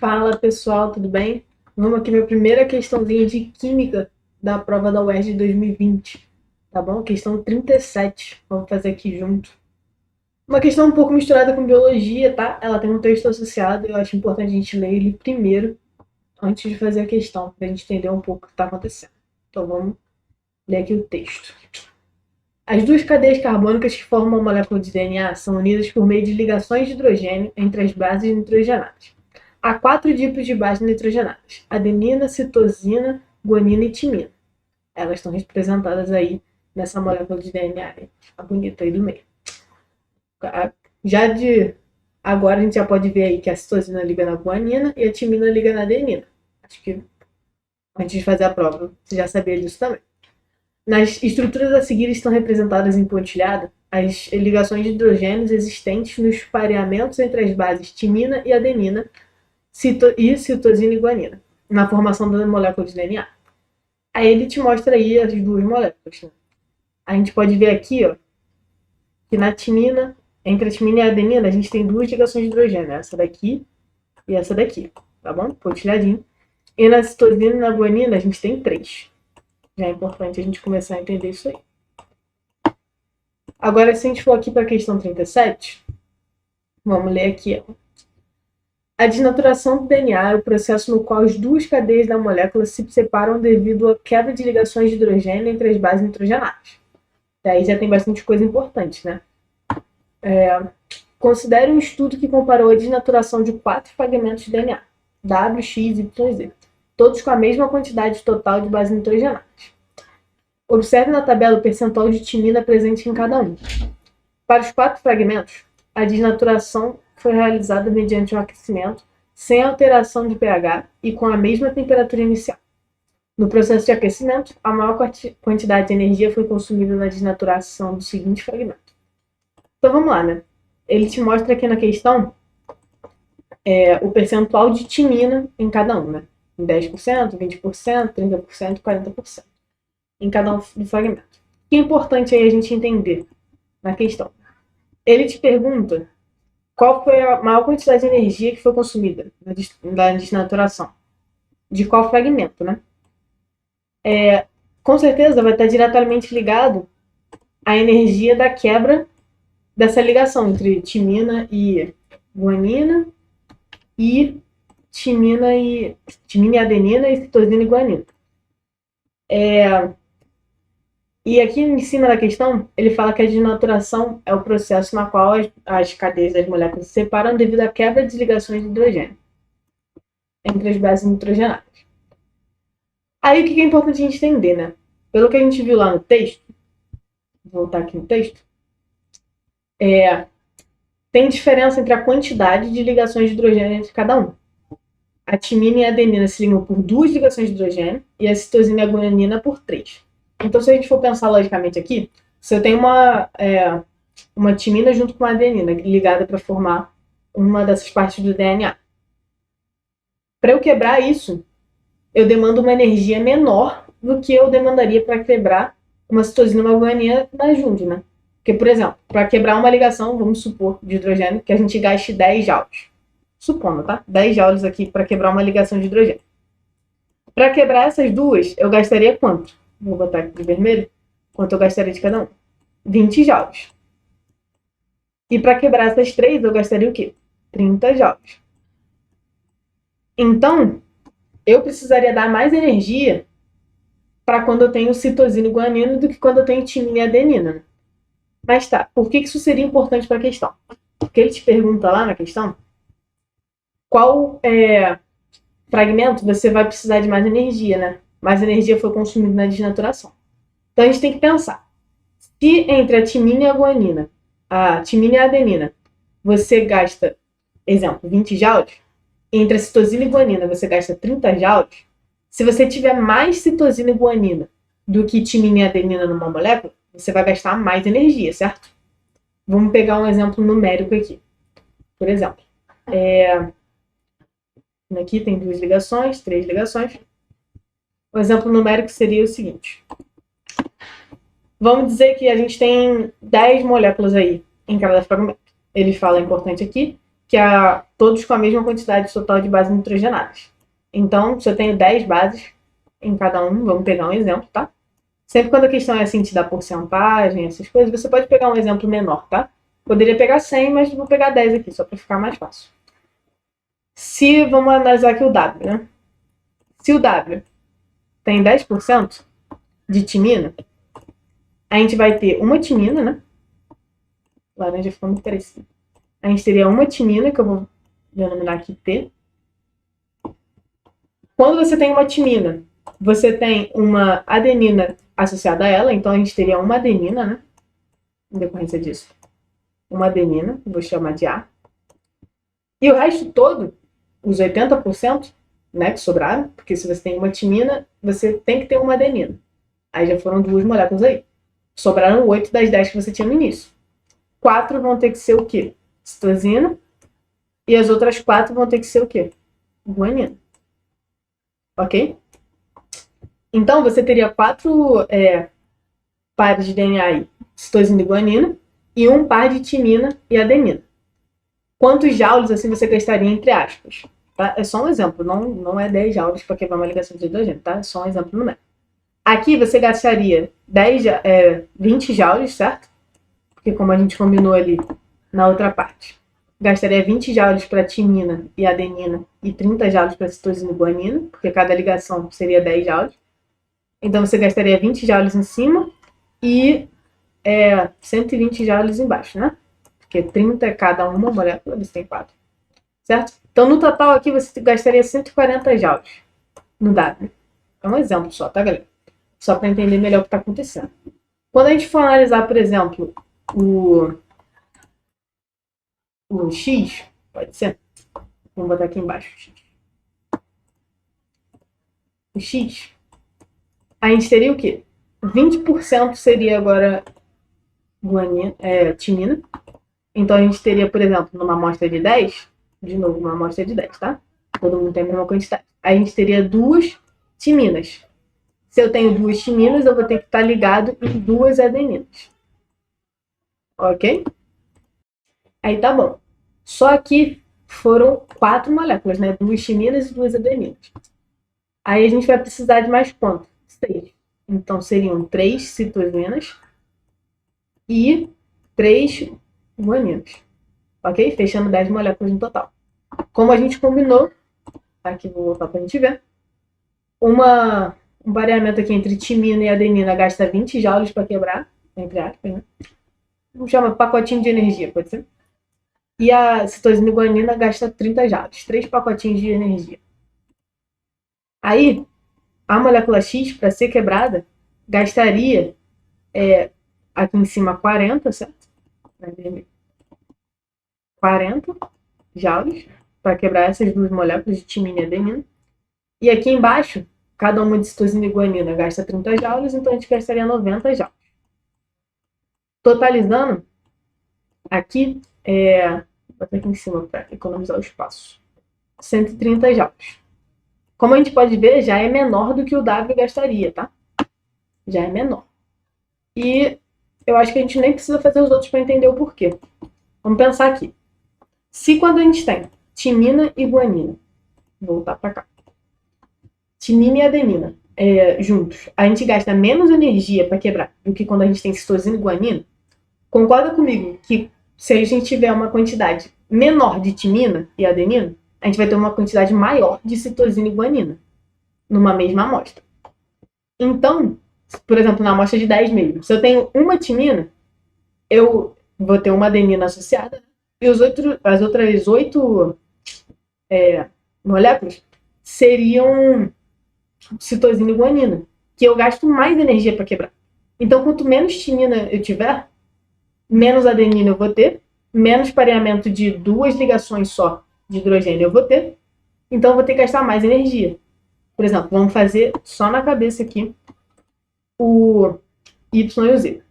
Fala pessoal, tudo bem? Vamos aqui, minha primeira questãozinha de química da prova da UERJ de 2020, tá bom? Questão 37, vamos fazer aqui junto. Uma questão um pouco misturada com biologia, tá? Ela tem um texto associado e eu acho importante a gente ler ele primeiro, antes de fazer a questão, pra gente entender um pouco o que está acontecendo. Então vamos ler aqui o texto. As duas cadeias carbônicas que formam a molécula de DNA são unidas por meio de ligações de hidrogênio entre as bases nitrogenadas. Há 4 tipos de bases nitrogenadas: adenina, citosina, guanina e timina. Elas estão representadas aí nessa molécula de DNA, a bonita aí do meio. Já de agora a gente já pode ver aí que a citosina liga na guanina e a timina liga na adenina. Acho que antes de fazer a prova você já sabia disso também. Nas estruturas a seguir estão representadas em pontilhado as ligações de hidrogênios existentes nos pareamentos entre as bases timina e adenina e citosina e guanina, na formação da molécula de DNA. Aí ele te mostra aí as duas moléculas. Né? A gente pode ver aqui, ó, que na timina, entre a timina e a adenina, a gente tem duas ligações de hidrogênio, essa daqui e essa daqui, tá bom? Pontilhadinho. E na citosina e na guanina, a gente tem 3. Já é importante a gente começar a entender isso aí. Agora, se a gente for aqui para a questão 37, vamos ler aqui, ó. A desnaturação do DNA é o processo no qual as duas cadeias da molécula se separam devido à quebra de ligações de hidrogênio entre as bases nitrogenadas. Daí já tem bastante coisa importante, né? Considere um estudo que comparou a desnaturação de 4 fragmentos de DNA, W, X, Y, Z, todos com a mesma quantidade total de bases nitrogenadas. Observe na tabela o percentual de timina presente em cada um. Para os 4 fragmentos, a desnaturação foi realizada mediante um aquecimento sem alteração de pH e com a mesma temperatura inicial. No processo de aquecimento, a maior quantidade de energia foi consumida na desnaturação do seguinte fragmento. Então vamos lá, né? Ele te mostra aqui na questão o percentual de timina em cada um, né? Em 10%, 20%, 30%, 40%. Em cada um do fragmento. O que é importante aí a gente entender na questão? Ele te pergunta qual foi a maior quantidade de energia que foi consumida na desnaturação. De qual fragmento, né? Com certeza vai estar diretamente ligado à energia da quebra dessa ligação entre timina e guanina e timina e adenina e citosina e guanina. E aqui em cima da questão, ele fala que a desnaturação é o processo na qual as cadeias das moléculas se separam devido à quebra de ligações de hidrogênio entre as bases nitrogenadas. Aí o que é importante a gente entender, né? Pelo que a gente viu lá no texto, vou voltar aqui no texto, tem diferença entre a quantidade de ligações de hidrogênio entre cada um. A timina e a adenina se ligam por 2 ligações de hidrogênio e a citosina e a guanina por 3. Então, se a gente for pensar logicamente aqui, se eu tenho uma timina junto com uma adenina ligada para formar uma dessas partes do DNA, para eu quebrar isso, eu demando uma energia menor do que eu demandaria para quebrar uma citosina e uma guanina junto, né? Porque, por exemplo, para quebrar uma ligação, vamos supor, de hidrogênio, que a gente gaste 10 joules. Supondo, tá? 10 joules aqui para quebrar uma ligação de hidrogênio. Para quebrar essas duas, eu gastaria quanto? Vou botar aqui de vermelho. Quanto eu gastaria de cada um? 20 joules. E para quebrar essas 3, eu gastaria o quê? 30 joules. Então, eu precisaria dar mais energia para quando eu tenho citosina e guanina do que quando eu tenho timina e adenina. Mas tá, por que isso seria importante para a questão? Porque ele te pergunta lá na questão qual fragmento você vai precisar de mais energia, né? Mais energia foi consumida na desnaturação. Então a gente tem que pensar. Se entre a timina e a guanina, a timina e a adenina, você gasta, exemplo, 20 joules, entre a citosina e guanina você gasta 30 joules, se você tiver mais citosina e guanina do que timina e adenina numa molécula, você vai gastar mais energia, certo? Vamos pegar um exemplo numérico aqui. Por exemplo, aqui tem 2 ligações, 3 ligações. O exemplo numérico seria o seguinte. Vamos dizer que a gente tem 10 moléculas aí em cada fragmento. Ele fala, é importante aqui, que é todos com a mesma quantidade total de bases nitrogenadas. Então, se eu tenho 10 bases em cada um, vamos pegar um exemplo, tá? Sempre quando a questão é assim, te dar porcentagem, essas coisas, você pode pegar um exemplo menor, tá? Poderia pegar 100, mas vou pegar 10 aqui, só para ficar mais fácil. Se, vamos analisar aqui o W, né? Se o W tem 10% de timina, a gente vai ter uma timina, né? Laranja ficou muito parecida. A gente teria uma timina, que eu vou denominar aqui T. Quando você tem uma timina, você tem uma adenina associada a ela, então a gente teria uma adenina, né? Em decorrência disso. Uma adenina, vou chamar de A. E o resto todo, os 80%, né, que sobraram, porque se você tem uma timina, você tem que ter uma adenina. Aí já foram 2 moléculas aí. Sobraram 8 das 10 que você tinha no início. 4 vão ter que ser o quê? Citosina. E as outras 4 vão ter que ser o quê? Guanina. Ok? Então, você teria 4 pares de DNA aí, citosina e guanina, e um par de timina e adenina. Quantos joules assim você gastaria entre aspas? Tá? É só um exemplo, não é 10 joules para quebrar uma ligação de hidrogênio, tá? É só um exemplo numérico. Aqui você gastaria 20 joules, certo? Porque como a gente combinou ali na outra parte, gastaria 20 joules para timina e adenina e 30 joules para citosina e guanina, porque cada ligação seria 10 joules. Então você gastaria 20 joules em cima e 120 joules embaixo, né? Porque 30 é cada uma molécula, eles têm 4. Certo? Então no total aqui você gastaria 140 joules no W. É um exemplo só, tá, galera? Só para entender melhor o que está acontecendo. Quando a gente for analisar, por exemplo, o X, pode ser? Vamos botar aqui embaixo o X. A gente teria o quê? 20% seria agora guanina, timina. Então a gente teria, por exemplo, numa amostra de 10, de novo, uma amostra de 10, tá? Todo mundo tem a mesma quantidade. A gente teria 2 timinas. Se eu tenho 2 timinas, eu vou ter que estar ligado em 2 adeninas. Ok? Aí tá bom. Só que foram 4 moléculas, né? 2 timinas e 2 adeninas. Aí a gente vai precisar de mais quanto? 6. Então seriam 3 citosinas e 3 guaninas. Ok? Fechando 10 moléculas no total. Como a gente combinou, aqui vou voltar para a gente ver, um variamento aqui entre timina e adenina gasta 20 joules para quebrar, entre aspas, né? Vamos chamar pacotinho de energia, pode ser? E a citosina e guanina gasta 30 joules, 3 pacotinhos de energia. Aí, a molécula X, para ser quebrada, gastaria aqui em cima 40, certo? 40 joules para quebrar essas 2 moléculas de timina e adenina. E aqui embaixo, cada uma de citosina e guanina gasta 30 joules, então a gente gastaria 90 joules. Totalizando, aqui, vou botar aqui em cima para economizar o espaço, 130 joules. Como a gente pode ver, já é menor do que o W gastaria, tá? Já é menor. E eu acho que a gente nem precisa fazer os outros para entender o porquê. Vamos pensar aqui. Se quando a gente tem timina e guanina, vou voltar para cá, timina e adenina juntos, a gente gasta menos energia para quebrar do que quando a gente tem citosina e guanina, concorda comigo que se a gente tiver uma quantidade menor de timina e adenina, a gente vai ter uma quantidade maior de citosina e guanina numa mesma amostra. Então, por exemplo, na amostra de 10 mesmo, se eu tenho uma timina, eu vou ter uma adenina associada, e as outras 8 moléculas seriam citosina e guanina, que eu gasto mais energia para quebrar. Então, quanto menos timina eu tiver, menos adenina eu vou ter, menos pareamento de 2 ligações só de hidrogênio eu vou ter, então eu vou ter que gastar mais energia. Por exemplo, vamos fazer só na cabeça aqui o Y e o Z.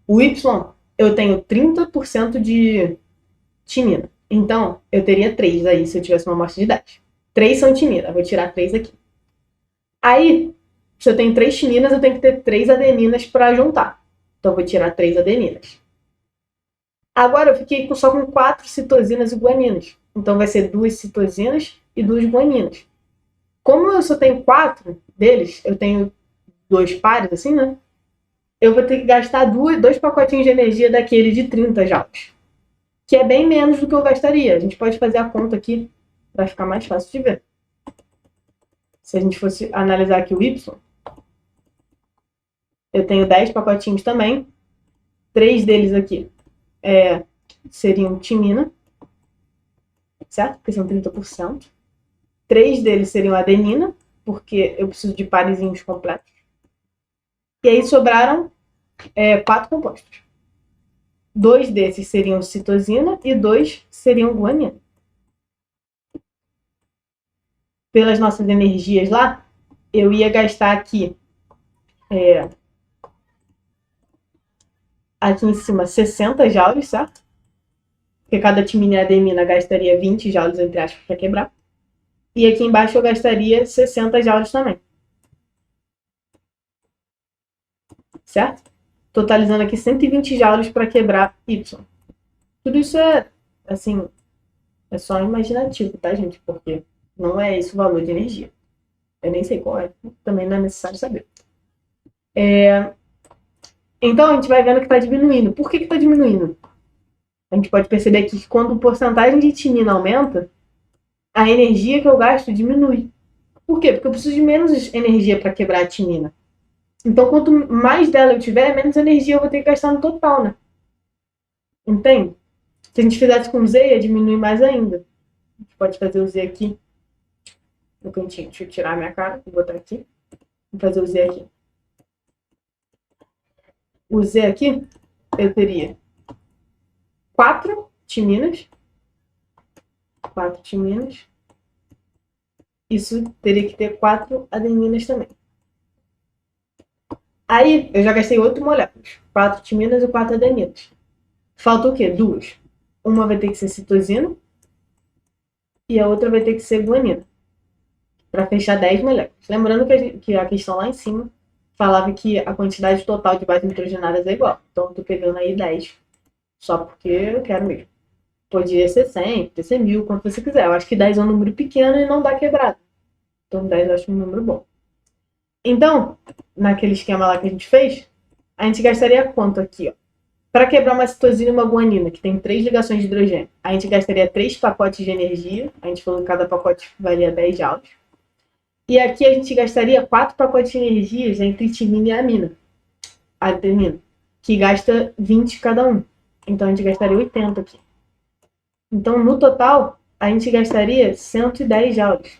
O Y, eu tenho 30% de timina. Então, eu teria 3 aí, se eu tivesse uma amostra de 10. 3 são timina, vou tirar 3 aqui. Aí, se eu tenho 3 timinas, eu tenho que ter 3 adeninas para juntar. Então, eu vou tirar 3 adeninas. Agora eu fiquei só com 4 citosinas e guaninas. Então vai ser 2 citosinas e 2 guaninas. Como eu só tenho 4 deles, eu tenho 2 pares, assim, né? Eu vou ter que gastar 2 pacotinhos de energia daquele de 30 joules. Que é bem menos do que eu gastaria. A gente pode fazer a conta aqui para ficar mais fácil de ver. Se a gente fosse analisar aqui o Y, eu tenho 10 pacotinhos também. 3 deles aqui seriam timina, certo? Porque são 30%. 3 deles seriam adenina, porque eu preciso de parezinhos completos. E aí sobraram 4 compostos. 2 desses seriam citosina e 2 seriam guanina. Pelas nossas energias lá, eu ia gastar aqui aqui em cima 60 joules, certo? Porque cada timina e adenina gastaria 20 joules, entre aspas, para quebrar. E aqui embaixo eu gastaria 60 joules também. Certo? Totalizando aqui 120 joules para quebrar Y. Tudo isso assim, é só imaginativo, tá, gente? Porque não é esse o valor de energia. Eu nem sei qual é, também não é necessário saber. Então a gente vai vendo que está diminuindo. Por que está diminuindo? A gente pode perceber aqui que quando a porcentagem de timina aumenta, a energia que eu gasto diminui. Por quê? Porque eu preciso de menos energia para quebrar a timina. Então, quanto mais dela eu tiver, menos energia eu vou ter que gastar no total, né? Entende? Se a gente fizesse com Z, ia diminuir mais ainda. A gente pode fazer o Z aqui no cantinho. Deixa eu tirar a minha cara e botar aqui. Vou fazer o Z aqui. O Z aqui, eu teria 4 timinas. 4 timinas. Isso teria que ter 4 adeninas também. Aí, eu já gastei 8 moléculas. 4 timinas e 4 adeninas. Falta o quê? 2. Uma vai ter que ser citosina e a outra vai ter que ser guanina. Para fechar 10 moléculas. Lembrando que a questão lá em cima falava que a quantidade total de bases nitrogenadas é igual. Então, eu tô pegando aí 10. Só porque eu quero mesmo. Podia ser 100, podia ser 1000, quanto você quiser. Eu acho que 10 é um número pequeno e não dá quebrado. Então, 10 eu acho um número bom. Então, naquele esquema lá que a gente fez, a gente gastaria quanto aqui, ó? Para quebrar uma citosina e uma guanina, que tem 3 ligações de hidrogênio, a gente gastaria 3 pacotes de energia. A gente falou que cada pacote valia 10 joules. E aqui a gente gastaria 4 pacotes de energias entre timina e adenina, que gasta 20 cada um. Então a gente gastaria 80 aqui. Então no total a gente gastaria 110 joules,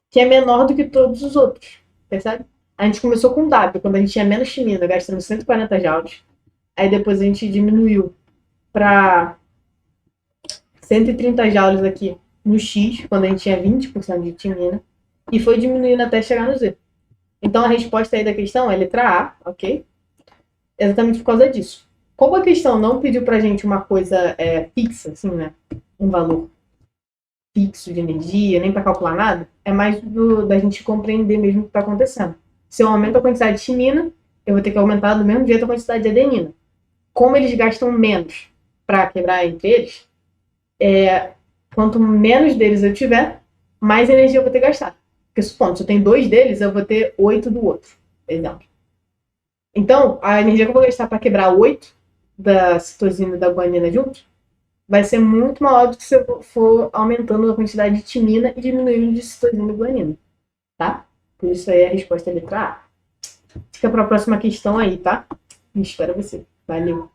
que é menor do que todos os outros, percebe? A gente começou com W, quando a gente tinha menos timina, gastando 140 joules. Aí depois a gente diminuiu para 130 joules aqui no X, quando a gente tinha 20% de timina, e foi diminuindo até chegar no Z. Então a resposta aí da questão é letra A, ok? Exatamente por causa disso. Como a questão não pediu pra gente uma coisa fixa, assim, né? Um valor fixo de energia, nem para calcular nada, é mais da gente compreender mesmo o que está acontecendo. Se eu aumento a quantidade de timina, eu vou ter que aumentar do mesmo jeito a quantidade de adenina. Como eles gastam menos para quebrar entre eles, quanto menos deles eu tiver, mais energia eu vou ter que gastar. Porque, supondo, se eu tenho 2 deles, eu vou ter 8 do outro, por exemplo. Então, a energia que eu vou gastar para quebrar 8 da citosina e da guanina juntos vai ser muito maior do que se eu for aumentando a quantidade de timina e diminuindo de citosina e guanina, tá? Por isso aí a resposta é letra A. Fica para a próxima questão aí, tá? Espero você. Valeu!